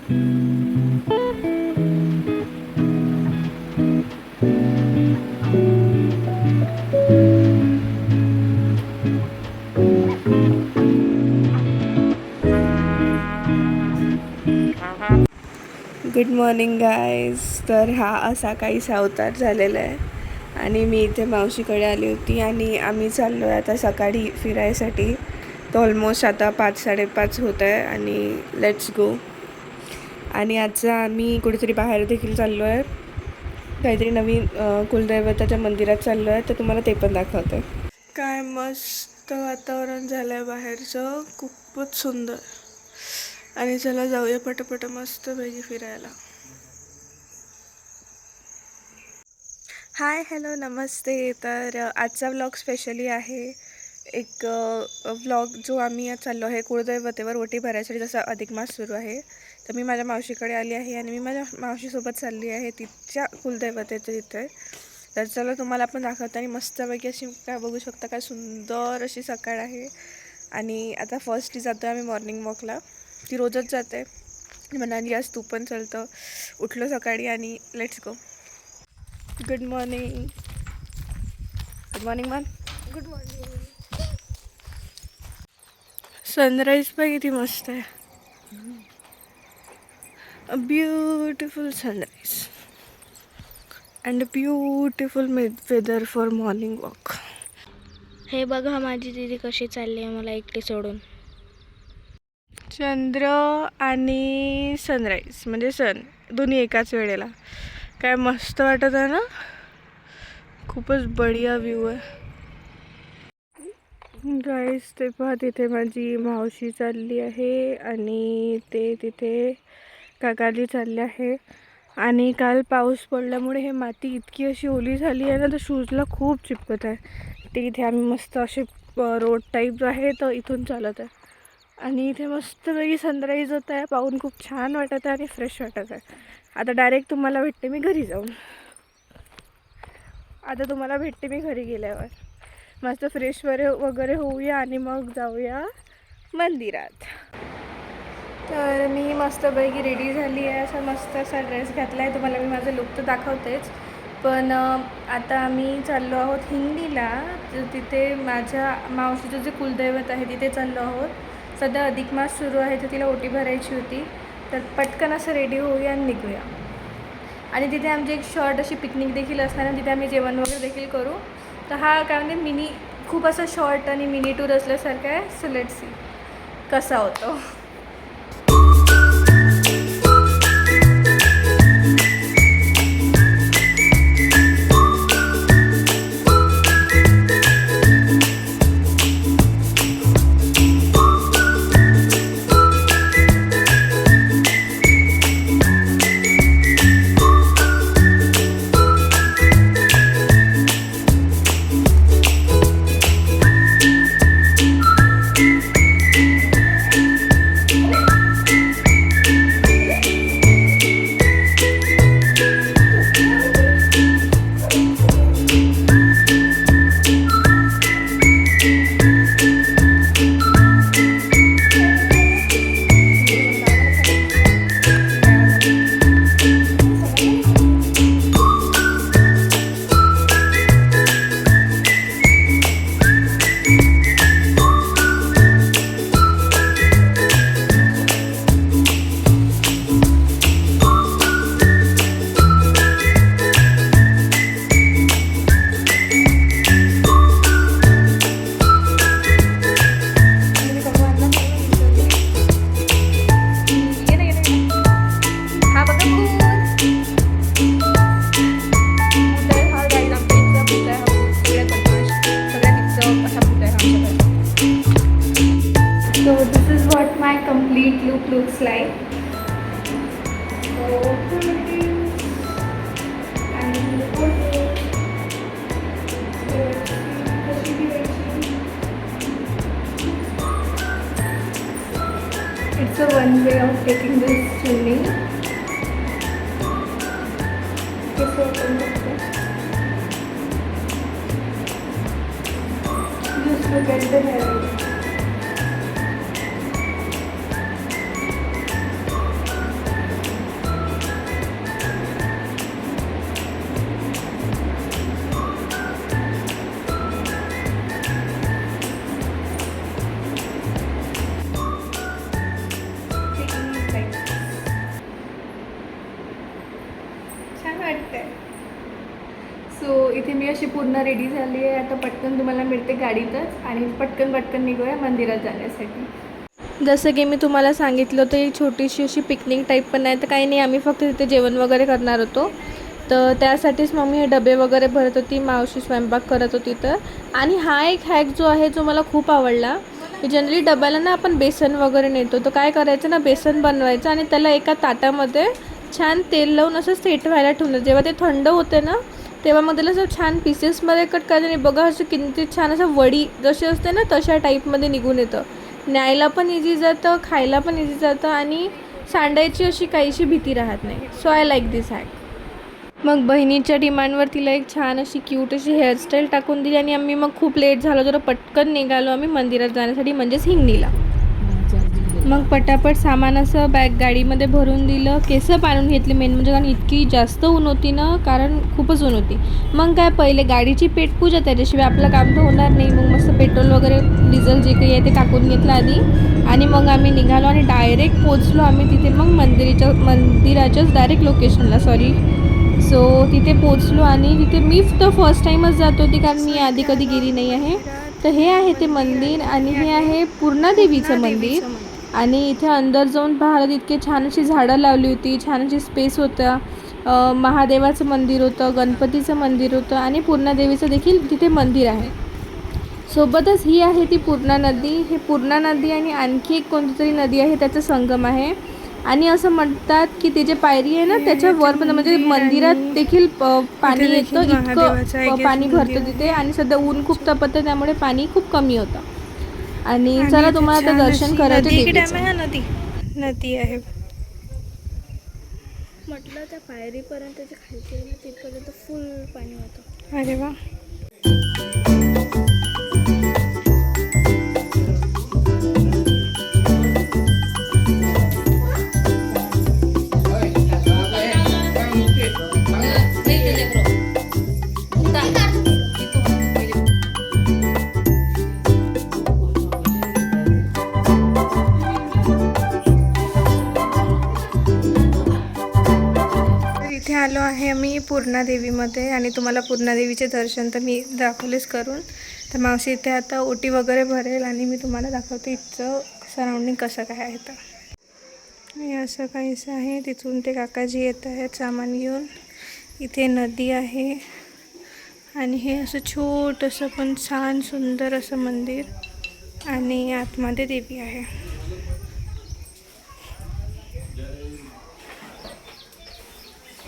Good morning guys. तर हा असा काहीसा अवतार झालेला आहे आणि मी इथे मावशीकडे आली होती आणि आम्ही चाललो आहे आता सकाळी फिरायसाठी. तर ऑलमोस्ट आता 5-5:30 होत आहे आणि लेट्स गो. आणि आजचा आम्ही कुठेतरी बाहेर देखील चाललो आहे, काहीतरी नवीन कुलदैवताच्या मंदिरात चाललो आहे, तर तुम्हाला ते पण दाखवते. काय मस्त वातावरण झालं आहे बाहेरचं, खूपच सुंदर. आणि चला जाऊया पटापट मस्तपैकी फिरायला. हाय हॅलो नमस्ते. तर आजचा व्लॉग स्पेशली आहे एक व्लॉग जो आम्ही चाललो आहे कुळदैवतेवर ओटी भरायसाठी. जसा अधिक मास सुरू आहे तर मी माझ्या मावशीकडे आली आहे आणि मी माझ्या मावशीसोबत चालली आहे तिच्या कुलदैवतेच्या तिथे. तर चला तुम्हाला आपण दाखवतो. आणि मस्तपैकी अशी काय बघू शकता, काय सुंदर अशी सकाळ आहे. आणि आता फर्स्टली जातो आम्ही मॉर्निंग वॉकला. ती रोजच जाते, म्हणाली आज तू पण चलतं. उठलो सकाळी आणि let's go. Good morning. Good morning ma'am. Good morning. Sunrise पण किती मस्त आहे. A beautiful sunrise and beautiful weather for morning walk. हे बघा माझी दीदी कशी चालली आहे मला एकटी सोडून. चंद्र आणि सनराईज म्हणजे सन दोन्ही एकाच वेळेला. काय मस्त वाटत आहे ना, खूपच बढिया व्ह्यू आहे गाईस. ते पहा तिथे माझी मावशी चालली आहे आणि ते तिथे काकाजी चालले आहे. आणि काल पाऊस पडल्यामुळे हे माती इतकी अशी ओली झाली आहे ना, तर शूजला खूप चिपकत आहे. ते इथे आम्ही मस्त असे रोड टाईप आहे तर इथून चालत आहे आणि इथे मस्तपैकी सनराईज होत आहे. पाहून खूप छान वाटत आहे आणि फ्रेश वाटत आहे. आता डायरेक्ट तुम्हाला भेटते मी घरी जाऊन. मी घरी गेल्यावर मस्त फ्रेश वगैरे होऊया आणि मग जाऊया मंदिरात. तर मी मस्तपैकी रेडी झाली आहे. असा मस्त असा ड्रेस घातला आहे. तुम्हाला मी माझं लुक तर दाखवतेच, पण आता आम्ही चाललो आहोत हिंगणीला. तिथे माझ्या मावशीचं जे कुलदैवत आहे तिथे चाललो आहोत. सध्या अधिक मास सुरू आहे तर तिला ओटी भरायची होती. तर पटकन असं रेडी होऊया आणि निघूया. आणि तिथे आमची एक शॉर्ट अशी पिकनिक देखील असणार आणि तिथे आम्ही जेवण वगैरे देखील करू. तर हा काय म्हणजे मिनी खूप असं शॉर्ट आणि मिनी टूर असल्यासारखं आहे. सो लेट्स सी कसा होतो. Looks like it's a one way of taking this chimney. Just look at the hair. इथे मी अशी पूर्ण रेडी झाली आहे. आता पटकन तुम्हाला मिळते गाडीतच आणि पटकन निघूया मंदिरात जाण्यासाठी. जसं की मी तुम्हाला सांगितलं होतं, एक छोटीशी अशी पिकनिक टाईप पण आहे. तर काही नाही, आम्ही फक्त तिथे जेवण वगैरे करणार होतो. तर त्यासाठीच मम्मी हे डबे वगैरे भरत होती, मावशी स्वयंपाक करत होती. तर आणि हा एक हॅक जो आहे जो मला खूप आवडला. जनरली डब्याला ना आपण बेसन वगैरे नेतो, तर काय करायचं ना, बेसन बनवायचं आणि त्याला एका ताटामध्ये छान तेल लावून असं सेट व्हायला ठेवलं. जेव्हा ते थंड होते ना, तेव्हा मग त्याला असं छान पीसेसमध्ये कट करायचं आणि बघा असं किती छान असं वडी जशी असते ना तशा टाईपमध्ये निघून येतं. न्यायला पण इझी जातं, खायला पण इझी जातं आणि सांडायची अशी काहीशी भीती राहत नाही. So I like this hack. मग बहिणीच्या डिमांडवर तिला एक छान अशी क्यूट अशी हेअरस्टाईल टाकून दिली आणि आम्ही मग खूप लेट झालो तर पटकन निघालो आम्ही मंदिरात जाण्यासाठी, म्हणजेच हिंगणीला. मग पटापट सामान असं बॅग गाडीमध्ये भरून दिलं. केसं पाळून घेतली मेन म्हणजे, कारण इतकी जास्त ऊन होती ना, कारण खूपच ऊन होती. मग काय, पहिले गाडीची पेटपूजा, त्याच्याशिवाय आपलं काम तर होणार नाही. मग मस्त पेट्रोल वगैरे डिझेल जे काही आहे ते टाकून घेतलं आधी आणि मग आम्ही निघालो आणि डायरेक्ट पोचलो आम्ही तिथे मग मंदिराच्याच डायरेक्ट लोकेशनला. सो तिथे पोचलो आणि तिथे मी तर फर्स्ट टाईमच जात होती, कारण मी आधी कधी गेली नाही आहे. तर हे आहे ते मंदिर आणि हे आहे पूर्णादेवीचं मंदिर. आणि इथे अंदर जाऊन पाहायला तितके छान अशी झाडं लावली होती, छान अशी स्पेस होता. महादेवाचं मंदिर होतं, गणपतीचं मंदिर होतं आणि पूर्णादेवीचं देखील तिथे मंदिर आहे. सोबतच ही आहे ती पूर्णा नदी. हे पूर्णा नदी आणि आणखी एक कोणती तरी नदी आहे, त्याचा संगम आहे. आणि असं म्हणतात की ते जे पायरी आहे ना त्याच्यावर पण म्हणजे मंदिरात देखील पाणी येतं, इतकं पाणी भरतं तिथे. आणि सध्या ऊन खूप तपत आहे त्यामुळे पाणी खूप कमी होतं. आणि चला तुम्हाला आता दर्शन करायचं नदी आहे म्हटलं त्या पायरीपर्यंत जे खालती आहे ना तिथपर्यंत फुल पाणी होतं. अरे वा. इथे आलो आहे आम्ही पूर्णादेवीमध्ये आणि तुम्हाला पूर्णादेवीचे दर्शन तर मी दाखवलेच करून. तर मावशी इथे आता ओटी वगैरे भरेल आणि मी तुम्हाला दाखवते इथचं सराउंडिंग कसं काय आहे. तर हे असं काहीसं आहे. तिथून ते काकाजी येत आहेत सामान घेऊन. इथे नदी आहे आणि हे असं छोटंसं पण छान सुंदर असं मंदिर आणि आतमध्ये देवी आहे.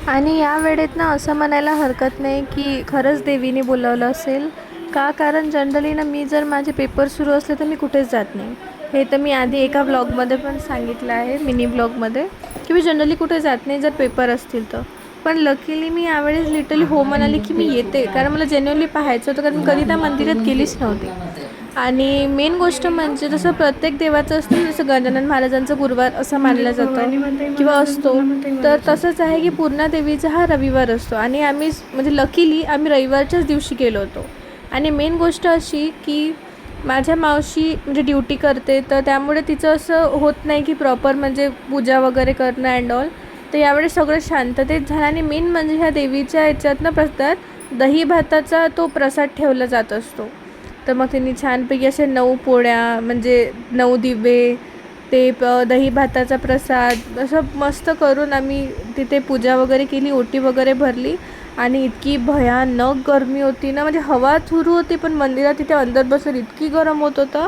आणि या वेळेत ना असं म्हणायला हरकत नाही की खरंच देवीने बोलावलं असेल का, कारण जनरली ना मी जर माझे पेपर सुरू असले तर मी कुठेच जात नाही. हे तर मी आधी एका ब्लॉगमध्ये पण सांगितलं आहे, मिनी ब्लॉगमध्ये, की मी जनरली कुठे जात नाही जर पेपर असतील तर. पण लकीली मी यावेळेस लिटरली हो म्हणाली की मी येते, कारण मला जेन्युअनली पाहायचं होतं, कारण मी कधी त्या मंदिरात गेलीच नव्हती. आणि मेन गोष्ट म्हणजे जसं प्रत्येक देवाचं असतं, जसं गजानन महाराजांचं गुरुवार असं मानलं जातं किंवा असतो, तर तसंच आहे की पूर्णादेवीचा हा रविवार असतो. आणि आम्ही म्हणजे लकीली आम्ही रविवारच्याच दिवशी गेलो होतो. आणि मेन गोष्ट अशी की माझ्या मावशी म्हणजे ड्युटी करते, तर त्यामुळे तिचं असं होत नाही की प्रॉपर म्हणजे पूजा वगैरे करणं अँड ऑल. तर यावेळेस सगळं शांततेत झालं. आणि मेन म्हणजे ह्या देवीच्या याच्यात ना प्रसाद दही भाताचा तो प्रसाद ठेवला जात असतो. तर मग त्यांनी छानपैकी असे 9 पोळ्या म्हणजे 9 दिवे, ते दही भाताचा प्रसाद असं मस्त करून आम्ही तिथे पूजा वगैरे केली, ओटी वगैरे भरली. आणि इतकी भयानक गरमी होती ना, म्हणजे हवा सुरू होती पण मंदिरात तिथे अंदर बसून इतकी गरम होत होतं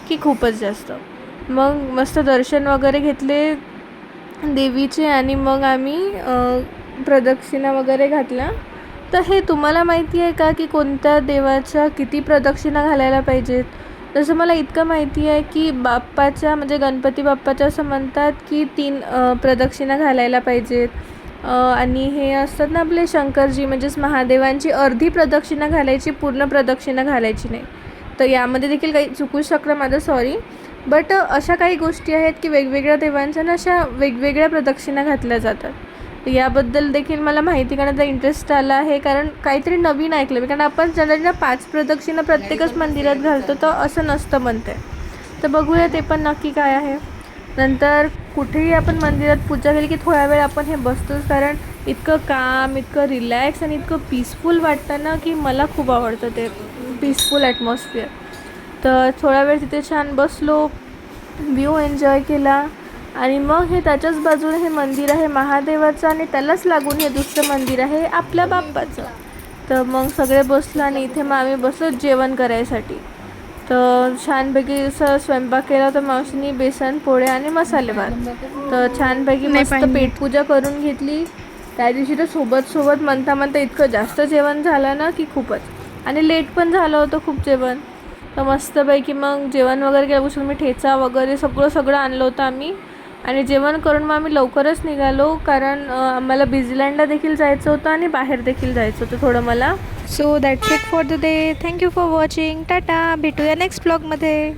की खूपच जास्त. मग मस्त दर्शन वगैरे घेतले देवीचे आणि मग आम्ही प्रदक्षिणा वगैरे घातल्या. तर हे तुम्हाला माहिती आहे का की कोणत्या देवाच्या किती प्रदक्षिणा घालायला पाहिजेत? जसं मला इतकं माहिती आहे की बाप्पाच्या म्हणजे गणपती बाप्पाच्या असं म्हणतात की 3 प्रदक्षिणा घालायला पाहिजेत. आणि हे असतात ना आपले शंकरजी म्हणजेच महादेवांची अर्धी प्रदक्षिणा घालायची, पूर्ण प्रदक्षिणा घालायची नाही. तर यामध्ये देखील काही चुकू शकलं माझं, सॉरी. बट अशा काही गोष्टी आहेत की वेगवेगळ्या देवांच्या ना अशा वेगवेगळ्या प्रदक्षिणा घातल्या जातात. याबद्दल देखील मला माहिती करण्याचा इंटरेस्ट आला आहे, कारण काहीतरी नवीन ऐकलं मी. कारण आपण जनरली 5 प्रदक्षिणा प्रत्येकच मंदिरात घालतो, तर असं नसतं म्हणते. तर बघूया ते पण नक्की काय आहे. नंतर कुठेही आपण मंदिरात पूजा केली की थोडा वेळ आपण हे बसतोच, कारण इतकं काम, इतकं रिलॅक्स आणि इतकं पीसफुल वाटतं ना की मला खूप आवडतं ते पीसफुल ॲटमॉस्फिअर. तर थोडा वेळ तिथे छान बसलो, व्ह्यू एन्जॉय केला आणि मग हे त्याच्याच बाजूने हे मंदिर आहे महादेवाचं आणि त्यालाच लागून हे दुसरं मंदिर आहे आपल्या बाप्पाचं. तर मग सगळे बसलो आणि इथे मग आम्ही बसलो जेवण करायसाठी. तर छानपैकी असं स्वयंपाक केला तर मावशीनी बेसन पोळे आणि मसाले भात. तर छानपैकी मस्त पेटपूजा करून घेतली. त्या दिवशी तर सोबत म्हणता इतकं जास्त जेवण झालं ना की खूपच, आणि लेट पण झालं होतं खूप जेवण. तर मस्तपैकी मग जेवण वगैरे केल्यापासून मी ठेचा वगैरे सगळं आणलं होतं आम्ही, आणि जेवण करून मग आम्ही लवकरच निघालो कारण आम्हाला बिझीलँडला देखील जायचं होतं आणि बाहेर देखील जायचं होतं थोडं मला. So that's it for the day. Thank you for watching. Tata, भेटूया नेक्स्ट ब्लॉगमध्ये.